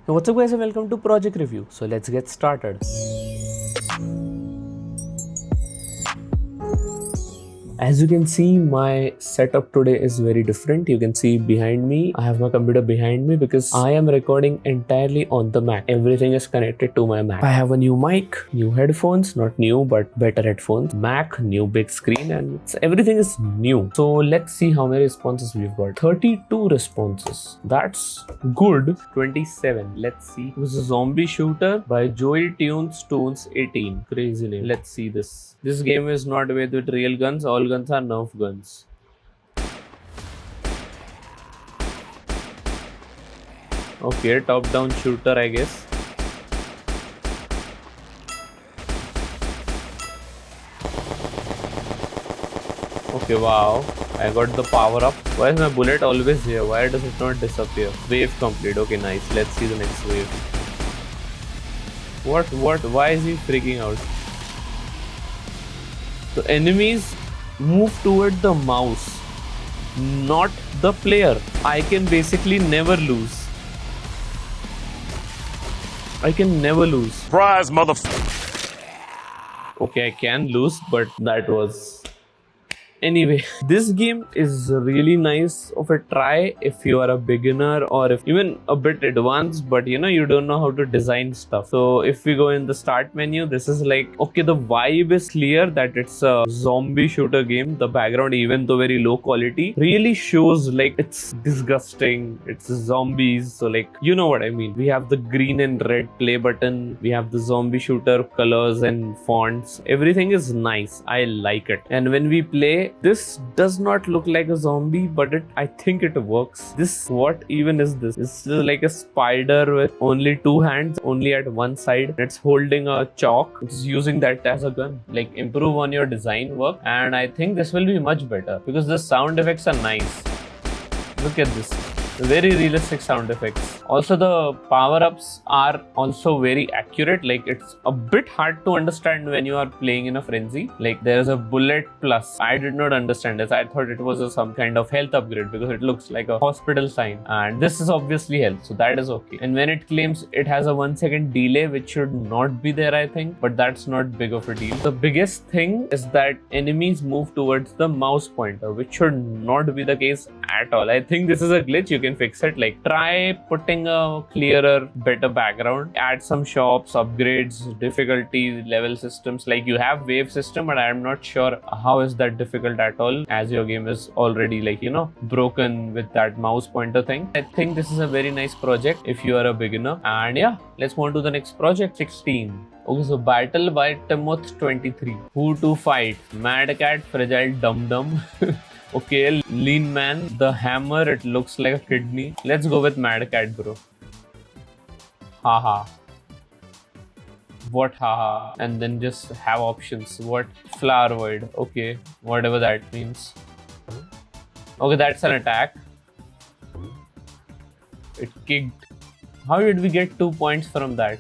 What's up guys and welcome to Project Review. So let's get started. As you can see, my setup today is very different. You can see behind me, I have my computer behind me because I am recording entirely on the Mac. Everything is connected to my Mac. I have a new mic, new headphones, not new but better headphones, Mac, new big screen, and everything is new. So let's see how many responses we've got. 32 responses. That's good. 27. Let's see. It was a zombie shooter by Joey Tunes 18. Crazy name. Let's see this. This game is not made with real guns. All guns are Nerf guns. Okay, top-down shooter, I guess. Okay, wow. I got the power up. Why is my bullet always here? Why does it not disappear? Wave complete. Okay, nice. Let's see the next wave. What? Why is he freaking out? The enemies move toward the mouse, not the player. I can basically never lose. I can never lose. Surprise, Okay, I can lose, but that was... Anyway, this game is really nice of a try if you are a beginner or if even a bit advanced, but you don't know how to design stuff. So if we go in the start menu, this is like, okay, the vibe is clear that it's a zombie shooter game. The background, even though very low quality, really shows like it's disgusting. It's zombies. So like, you know what I mean. We have the green and red play button. We have the zombie shooter colors and fonts. Everything is nice. I like it. And when we play, this does not look like a zombie, but I think it works. What even is this? It's like a spider with only two hands, only at one side. It's holding a chalk. It's using that as a gun. Like, improve on your design work, and I think this will be much better because the sound effects are nice. Look at this. Very realistic sound effects. Also, the power-ups are also very accurate. Like, it's a bit hard to understand when you are playing in a frenzy. Like, there's a bullet plus. I did not understand this. I thought it was some kind of health upgrade because it looks like a hospital sign. And this is obviously health, so that is okay. And when it claims it has a 1 second delay, which should not be there, I think. But that's not big of a deal. The biggest thing is that enemies move towards the mouse pointer, which should not be the case at all. I think this is a glitch. You can fix it. Like, try putting a clearer, better background, add some shops, upgrades, difficulty level systems. Like, you have wave system, but I am not sure how is that difficult at all, as your game is already like, broken with that mouse pointer thing. I think this is a very nice project if you are a beginner. And yeah, let's move on to the next project. 16. Okay, so Battle by Timoth 23. Who to fight? Mad Cat, Fragile Dum Dum. Okay, Lean Man, the hammer, it looks like a kidney. Let's go with Mad Cat, bro. Haha. What haha? And then just have options. What? Flower Void. Okay, whatever that means. Okay, that's an attack. It kicked. How did we get 2 points from that?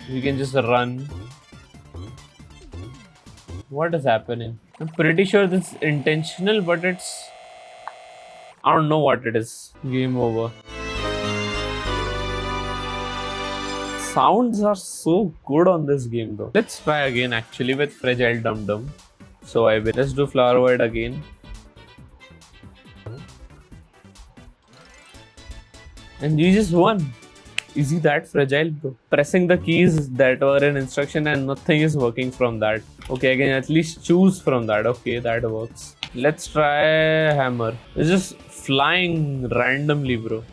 We can just run. What is happening? I'm pretty sure this is intentional, but I don't know what it is. Game over. Sounds are so good on this game though. Let's try again actually with Fragile Dum Dum. So let's do Flower Void again. And you just won. Is he that fragile, bro? Pressing the keys that were in instruction and nothing is working from that. Okay, I can at least choose from that. Okay, that works. Let's try hammer. It's just flying randomly, bro.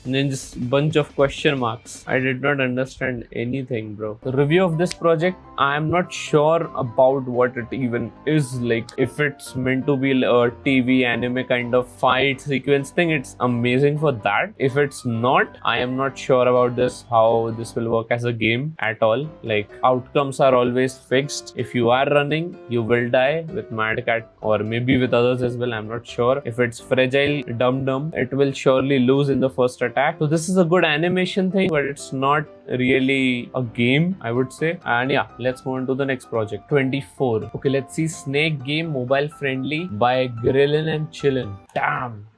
And then just bunch of question marks. I did not understand anything, bro. The review of this project, I am not sure about what it even is. Like, if it's meant to be a TV anime kind of fight sequence thing, it's amazing for that. If it's not, I am not sure about this, how this will work as a game at all. Like, outcomes are always fixed. If you are running, you will die with Mad Cat or maybe with others as well. I'm not sure. If it's Fragile Dum Dum, it will surely lose in the first attack. So this is a good animation thing, but it's not really a game, I would say. And yeah, let's move on to the next project. 24. Okay, let's see. Snake game, mobile friendly by Grillin and Chillin. Damn.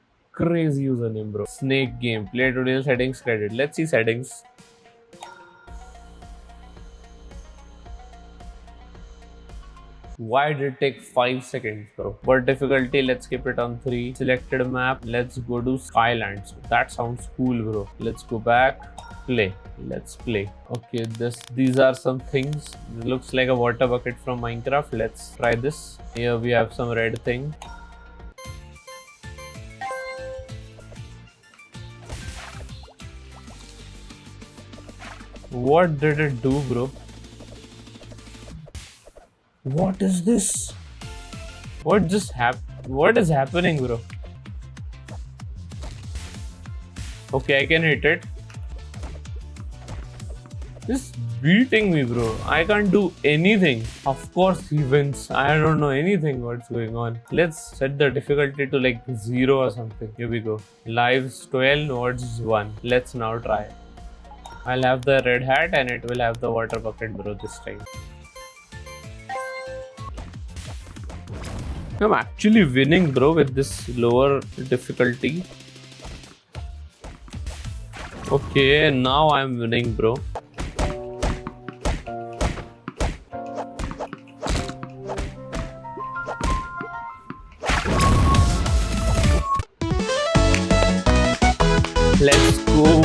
crazy username, bro. Snake game. Play tutorial settings credit. Let's see settings. Why did it take 5 seconds, bro? What difficulty? Let's keep it on 3. Selected map. Let's go to Skylands. That sounds cool, bro. Let's go back. Play. Let's play. Okay, these are some things. It looks like a water bucket from Minecraft. Let's try this. Here we have some red thing. What did it do, bro? What is this? What is happening, bro? Okay, I can hit it. This beating me, bro. I can't do anything. Of course he wins. I don't know anything what's going on. Let's set the difficulty to like 0 or something. Here we go. Lives 12, odds 1. Let's now try. I'll have the red hat and it will have the water bucket, bro, this time. I'm actually winning, bro, with this lower difficulty. Okay, now I'm winning, bro. Let's go.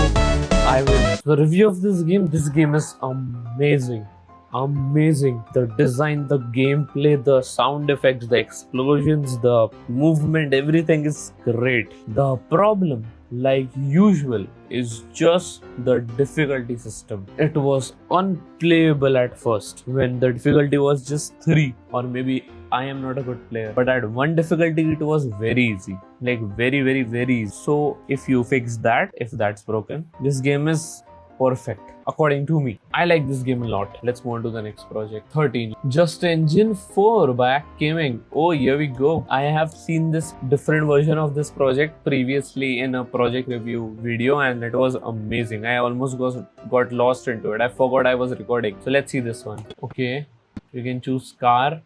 I win. The review of this game is amazing. Amazing. The design, the gameplay, the sound effects, the explosions, the movement, everything is great. The problem, like usual, is just the difficulty system. It was unplayable at first when the difficulty was just 3, or maybe I am not a good player, but at 1 difficulty it was very easy, like very easy. So if you fix that, if that's broken, this game is perfect according to me. I like this game a lot. Let's move on to the next project. 13. Just Engine 4 by Ack Gaming. Oh, here we go. I have seen this different version of this project previously in a project review video and it was amazing. I almost got lost into it. I forgot I was recording. So let's see this one. Okay, you can choose car.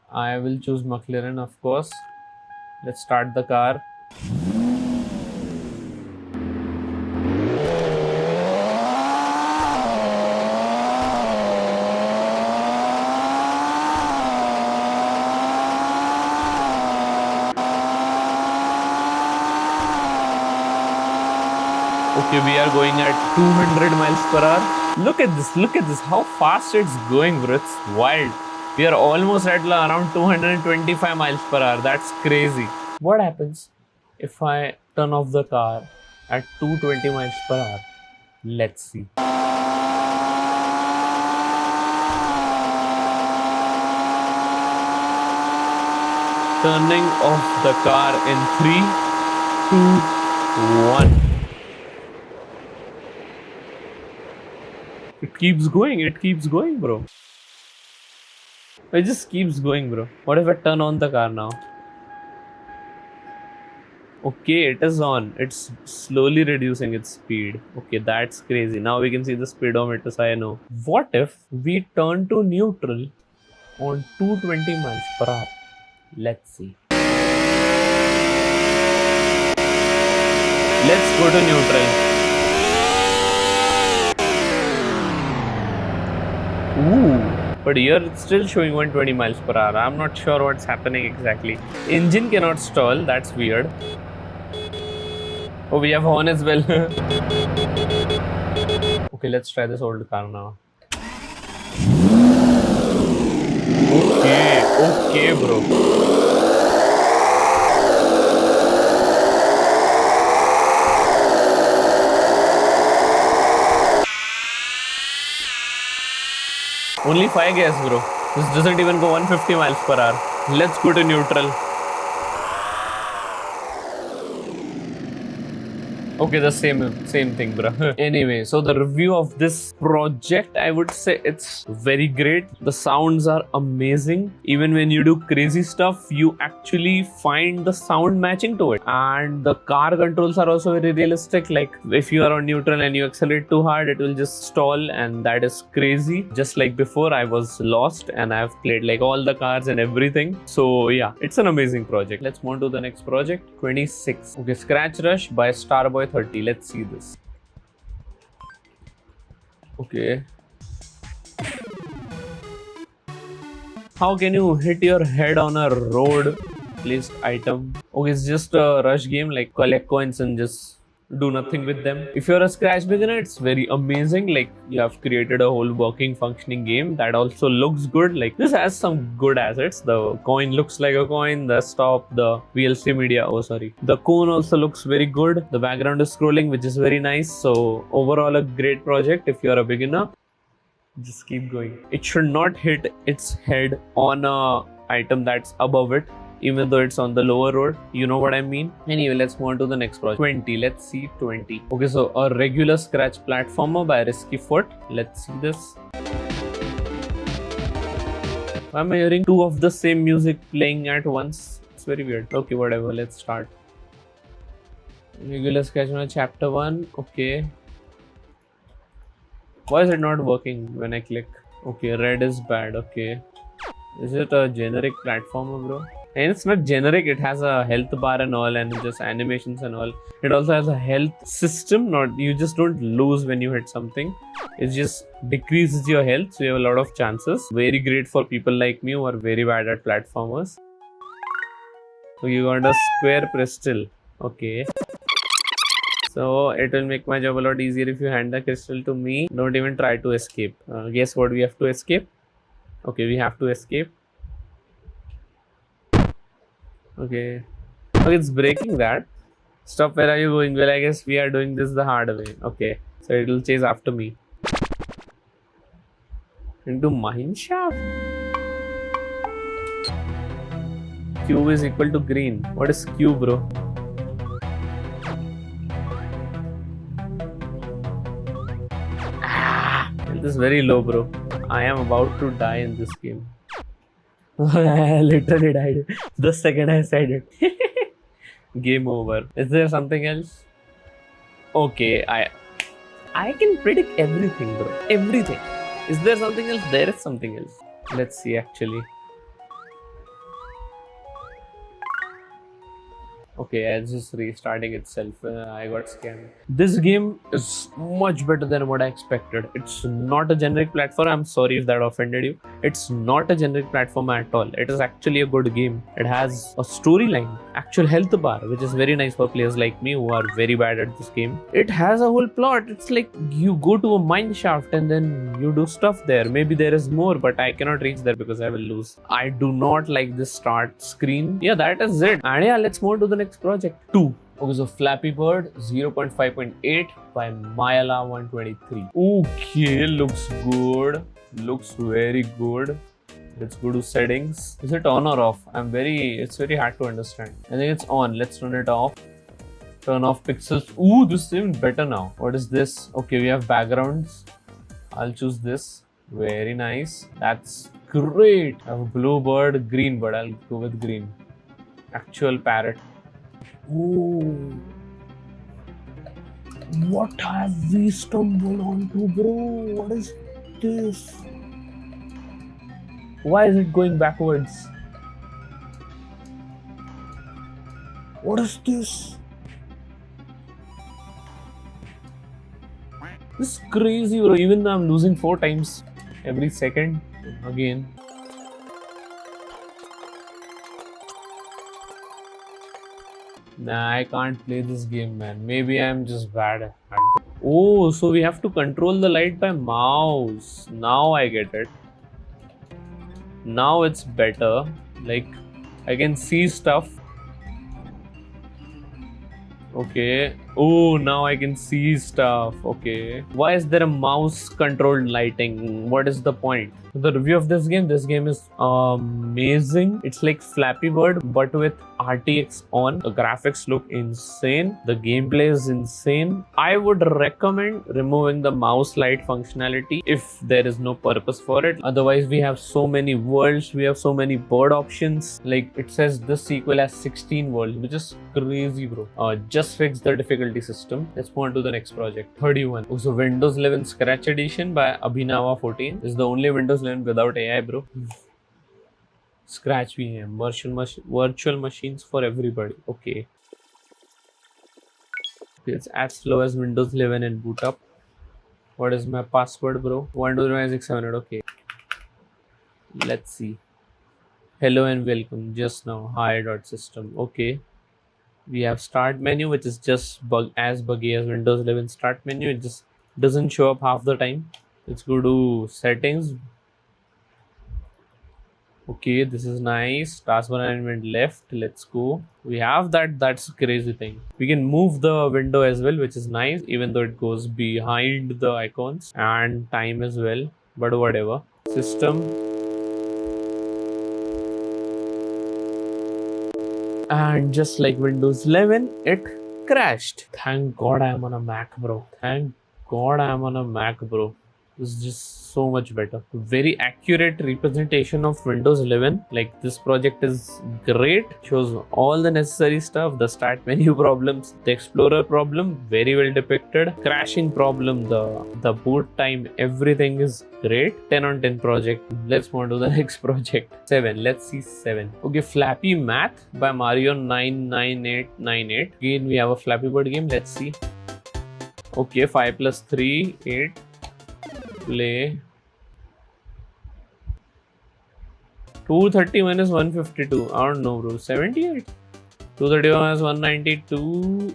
I will choose McLaren, of course. Let's start the car. Okay, we are going at 200 miles per hour. Look at this, how fast it's going, bro. It's wild. We are almost at around 225 miles per hour. That's crazy. What happens if I turn off the car at 220 miles per hour? Let's see. Turning off the car in 3, 2, 1. It keeps going, bro. It just keeps going, bro. What if I turn on the car now? Okay, it is on. It's slowly reducing its speed. Okay, that's crazy. Now we can see the speedometer, so I know. What if we turn to neutral on 220 miles per hour? Let's see. Let's go to neutral. Ooh, but here it's still showing 120 miles per hour. I'm not sure what's happening exactly. Engine cannot stall, that's weird. Oh, we have horn as well. Okay, let's try this old car now. Okay, bro. Only 5 gas, bro. This doesn't even go 150 miles per hour. Let's go to neutral. Okay, the same thing, bro. Anyway, so the review of this project, I would say it's very great. The sounds are amazing. Even when you do crazy stuff, you actually find the sound matching to it. And the car controls are also very realistic. Like if you are on neutral and you accelerate too hard, it will just stall, and that is crazy. Just like before, I was lost and I've played like all the cars and everything. So yeah, it's an amazing project. Let's move on to the next project. 26. Okay, Scratch Rush by Starboy30. Let's see this. Okay. How can you hit your head on a road placed item? Okay, it's just a rush game, like collect coins and just do nothing with them. If you're a Scratch beginner, it's very amazing. Like you have created a whole working, functioning game that also looks good. Like this has some good assets. The coin looks like a coin. The stop, the VLC media. Oh, sorry. The cone also looks very good. The background is scrolling, which is very nice. So overall, a great project. If you're a beginner, just keep going. It should not hit its head on a item that's above it, even though it's on the lower road. You know what I mean? Anyway, let's move on to the next project. 20. Let's see 20. Okay, so a regular Scratch platformer by Risky Foot. Let's see this. Why am I hearing two of the same music playing at once? It's very weird. Okay, whatever. Let's start. Regular Scratch chapter 1. Okay. Why is it not working when I click? Okay, red is bad. Okay. Is it a generic platformer, bro? And it's not generic, it has a health bar and all, and just animations and all. It also has a health system, not you just don't lose when you hit something. It just decreases your health, so you have a lot of chances. Very great for people like me who are very bad at platformers. So you got a square crystal. Okay. So it will make my job a lot easier if you hand the crystal to me. Don't even try to escape. Guess what we have to escape? Okay, we have to escape. Okay. Okay, it's breaking that. Stop, where are you going? Well, I guess we are doing this the hard way. Okay, so it will chase after me. Into mine shaft? Q is equal to green. What is Q, bro? It is very low, bro. I am about to die in this game. I literally died the second I said it. Game over. Is there something else? Okay, I can predict everything, bro. Everything. Is there something else? There is something else. Let's see actually. Okay, it's just restarting itself. I got scammed. This game is much better than what I expected. It's not a generic platform. I'm sorry if that offended you. It's not a generic platform at all. It is actually a good game. It has a storyline, actual health bar, which is very nice for players like me who are very bad at this game. It has a whole plot. It's like you go to a mine shaft and then you do stuff there. Maybe there is more, but I cannot reach there because I will lose. I do not like this start screen. Yeah, that is it. And yeah, let's move to the next project. 2. Okay, so Flappy Bird 0.5.8 by Mayala123. Okay, looks good. Looks very good. Let's go to settings. Is it on or off? It's very hard to understand. I think it's on. Let's turn it off. Turn off pixels. Ooh, this is even better now. What is this? Okay, we have backgrounds. I'll choose this. Very nice. That's great. I have a blue bird, green bird. I'll go with green. Actual parrot. Ooh. What have we stumbled onto, bro? What is this? Why is it going backwards? What is this? This is crazy, bro. Even though I'm losing 4 times every second. Again. Nah, I can't play this game, man. Maybe I'm just bad at it. Oh, so we have to control the light by mouse. Now I get it. Now it's better. Like, I can see stuff. Okay. Oh, now I can see stuff. Okay. Why is there a mouse controlled lighting? What is the point? The review of this game is amazing. It's like Flappy Bird but with RTX on. The graphics look insane. The gameplay is insane. I would recommend removing the mouse light functionality if there is no purpose for it. Otherwise, we have so many worlds, we have so many bird options. Like it says this sequel has 16 worlds, which is crazy, bro. Just fix the difficulty system. Let's move on to the next project. 31. Oh, so Windows 11 Scratch Edition by Abhinava 14 this is the only Windows 11 without AI, bro. Scratch VM, virtual machines for everybody. Okay. It's as slow as Windows 11 and boot up. What is my password, bro? 129678. Okay. Let's see. Hello and welcome. Just now. Hi.system. Okay. We have start menu, which is just as buggy as Windows 11 start menu. It just doesn't show up half the time. Let's go to settings. Okay, this is nice. Taskbar alignment left. Let's go. We have that's a crazy thing. We can move the window as well, which is nice, even though it goes behind the icons, and time as well. But whatever. System. And just like Windows 11, it crashed. Thank God I'm on a Mac, bro. Thank God I'm on a Mac, bro. This is just so much better. Very accurate representation of Windows 11. Like this project is great. Shows all the necessary stuff. The start menu problems, the Explorer problem, very well depicted. Crashing problem, the boot time, everything is great. 10 on 10 project. Let's move on to the next project. 7. Let's see 7. Okay, Flappy Math by Mario 99898. Again, we have a Flappy Bird game. Let's see. Okay, 5 plus 3, 8. Play. 230 minus 152. I don't know, bro. 78. 231 minus 192.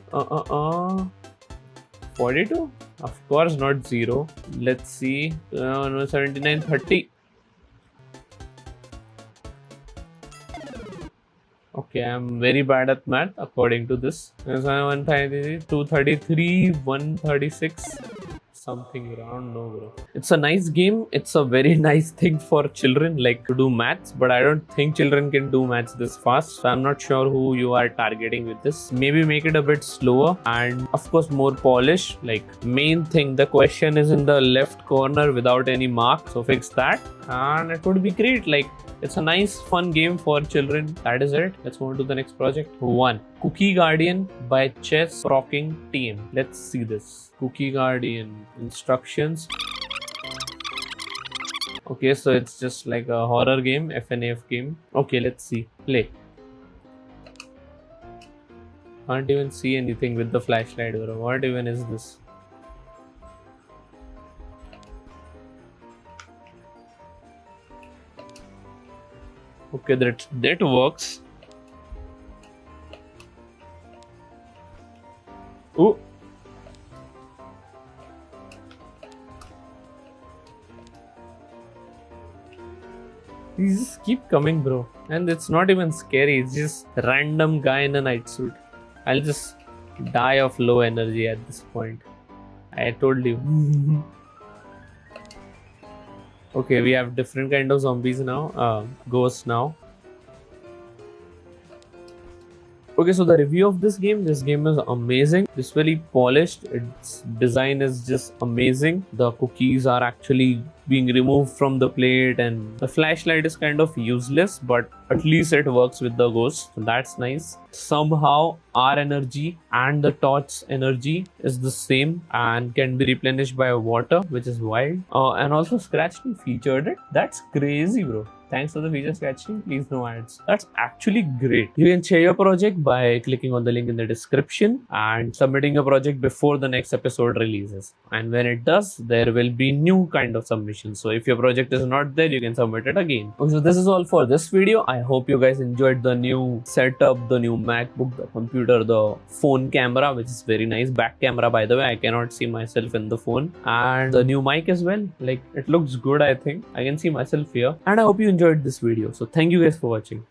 42. Of course, not 0. Let's see. 79, 30. Okay, I'm very bad at math according to this. 233, 136. Something around, no, bro. It's a nice game. It's a very nice thing for children, like to do maths, but I don't think children can do maths this fast. So I'm not sure who you are targeting with this. Maybe make it a bit slower and of course more polished. Like main thing, the question is in the left corner without any mark. So fix that and it would be great. Like it's a nice fun game for children. That is it. Let's move on to the next project. 1. Cookie Guardian by Chess Rocking Team. Let's see this. Cookie Guardian instructions. Okay, so it's just like a horror game, FNAF game. Okay, let's see. Play. Can't even see anything with the flashlight, bro. What even is this? Okay, that works. Oh. These just keep coming, bro. And it's not even scary. It's just random guy in a night suit. I'll just die of low energy at this point. I told you. Okay, we have different kind of zombies now. Ghosts now. Okay, so the review of this game is amazing. It's very polished. Its design is just amazing. The cookies are actually being removed from the plate and the flashlight is kind of useless, but at least it works with the ghost. So that's nice. Somehow our energy and the torch energy is the same and can be replenished by water, which is wild. And also Scratch Team featured it. That's crazy, bro. Thanks for the feature sketching. Please no ads. That's actually great. You can share your project by clicking on the link in the description and submitting your project before the next episode releases. And when it does, there will be new kind of submission. So if your project is not there, you can submit it again. Okay, so this is all for this video. I hope you guys enjoyed the new setup, the new MacBook, the computer, the phone camera, which is very nice. Back camera, by the way. I cannot see myself in the phone. And the new mic as well. Like, it looks good, I think. I can see myself here. And I hope you enjoyed this video. So thank you guys for watching.